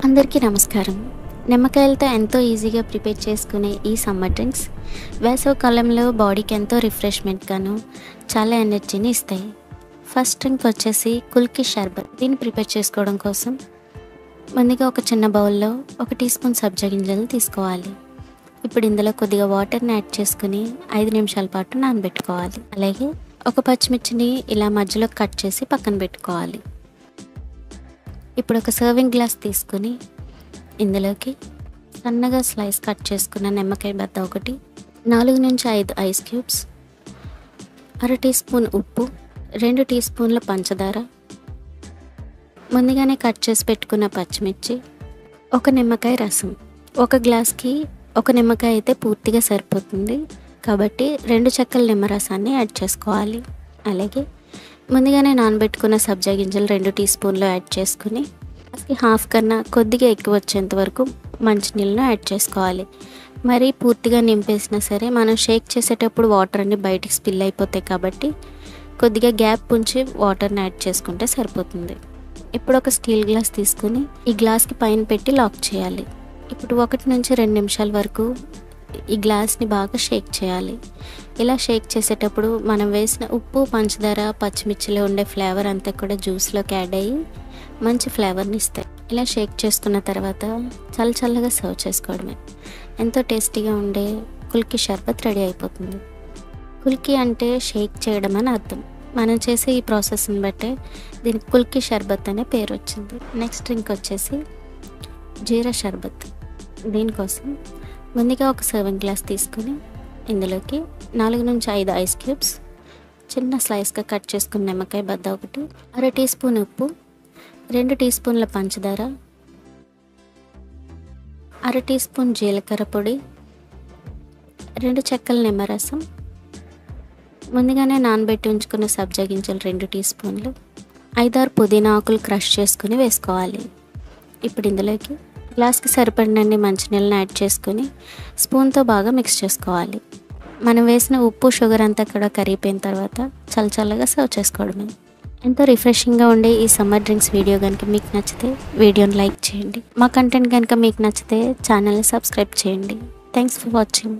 అందరికీ నమస్కారం. నిమ్మకాయలతో ఎంతో ఈజీగా ప్రిపేర్ చేసుకునే ఈ సమ్మర్ డ్రింక్స్ వేసవికాలంలో బాడీకి ఎంతో రిఫ్రెష్మెంట్గాను చాలా ఎనర్జీని ఇస్తాయి. ఫస్ట్ డ్రింక్ వచ్చేసి కుల్కి షర్బత్. దీన్ని ప్రిపేర్ చేసుకోవడం కోసం ముందుగా ఒక చిన్న బౌల్లో 1 టీ స్పూన్ సబ్జా గింజలు తీసుకోవాలి. ఇప్పుడు ఇందులో కొద్దిగా వాటర్ని యాడ్ చేసుకుని 5 నిమిషాల పాటు నానబెట్టుకోవాలి. అలాగే ఒక పచ్చిమిర్చిని ఇలా మధ్యలో కట్ చేసి పక్కన పెట్టుకోవాలి. ఇప్పుడు ఒక సర్వింగ్ గ్లాస్ తీసుకుని ఇందులోకి సన్నగా స్లైస్ కట్ చేసుకున్న నిమ్మకాయ బద్ద ఒకటి, 4 నుంచి 5 ఐస్ క్యూబ్స్, 1/2 టీ స్పూన్ ఉప్పు, 2 టీ స్పూన్ల పంచదార, ముందుగానే కట్ చేసి పెట్టుకున్న పచ్చిమిర్చి, ఒక నిమ్మకాయ రసం. ఒక గ్లాస్కి ఒక నిమ్మకాయ అయితే పూర్తిగా సరిపోతుంది కాబట్టి 2 చెక్కల నిమ్మరసాన్ని యాడ్ చేసుకోవాలి. అలాగే ముందుగానే నానబెట్టుకున్న సబ్జా గింజలు 2 టీ స్పూన్లు యాడ్ చేసుకుని హాఫ్ కన్నా కొద్దిగా ఎక్కువ వచ్చేంత వరకు మంచినీళ్ళను యాడ్ చేసుకోవాలి. మరీ పూర్తిగా నింపేసినా సరే మనం షేక్ చేసేటప్పుడు వాటర్ అన్ని బయటికి స్పిల్ అయిపోతాయి కాబట్టి కొద్దిగా గ్యాప్ ఉంచి వాటర్ని యాడ్ చేసుకుంటే సరిపోతుంది. ఇప్పుడు ఒక స్టీల్ గ్లాస్ తీసుకుని ఈ గ్లాస్కి పైన పెట్టి లాక్ చేయాలి. ఇప్పుడు 1 నుంచి 2 నిమిషాల వరకు ఈ గ్లాస్ని బాగా షేక్ చేయాలి. ఇలా షేక్ చేసేటప్పుడు మనం వేసిన ఉప్పు, పంచదార, పచ్చిమిర్చిలో ఉండే ఫ్లేవర్ అంతా కూడా జ్యూస్లోకి యాడ్ అయ్యి మంచి ఫ్లేవర్ని ఇస్తాయి. ఇలా షేక్ చేసుకున్న తర్వాత చల్లగా సర్వ్ చేసుకోవడమే. ఎంతో టేస్టీగా ఉండే కుల్కి షర్బత్ రెడీ అయిపోతుంది. కుల్కి అంటే షేక్ చేయడం అని అర్థం. మనం చేసే ఈ ప్రాసెస్ని బట్టే దీనికి కుల్కి షర్బత్ అనే పేరు వచ్చింది. నెక్స్ట్ డ్రింక్ వచ్చేసి జీరా షర్బత్. దీనికోసం ముందుగా ఒక సర్వింగ్ గ్లాస్ తీసుకుని ఇందులోకి 4 నుంచి 5 ఐస్ క్యూబ్స్, చిన్న స్లైస్గా కట్ చేసుకున్న నిమ్మకాయ బద్ద ఒకటి, 1/2 టీ స్పూన్ ఉప్పు, 2 టీ స్పూన్ల పంచదార, 1/2 టీ స్పూన్ జీలకర్ర పొడి, 2 చెక్కల నిమ్మరసం, ముందుగానే నానబెట్టి ఉంచుకున్న సబ్జా గింజలు 2 టీ స్పూన్లు, 5-6 పుదీనా ఆకులు క్రష్ చేసుకుని వేసుకోవాలి. ఇప్పుడు ఇందులోకి గ్లాస్కి సరిపడినన్ని మంచినీళ్ళని యాడ్ చేసుకుని స్పూన్తో బాగా మిక్స్ చేసుకోవాలి. మనం వేసిన ఉప్పు, షుగర్ అంతా కూడా కరిగిపోయిన తర్వాత చల్లగా సర్వ్ చేసుకోవడమే. ఎంతో రిఫ్రెషింగ్గా ఉండే ఈ సమ్మర్ డ్రింక్స్ వీడియో కనుక మీకు నచ్చితే వీడియోని లైక్ చేయండి. మా కంటెంట్ కనుక మీకు నచ్చితే ఛానల్ని సబ్స్క్రైబ్ చేయండి. Thanks for watching.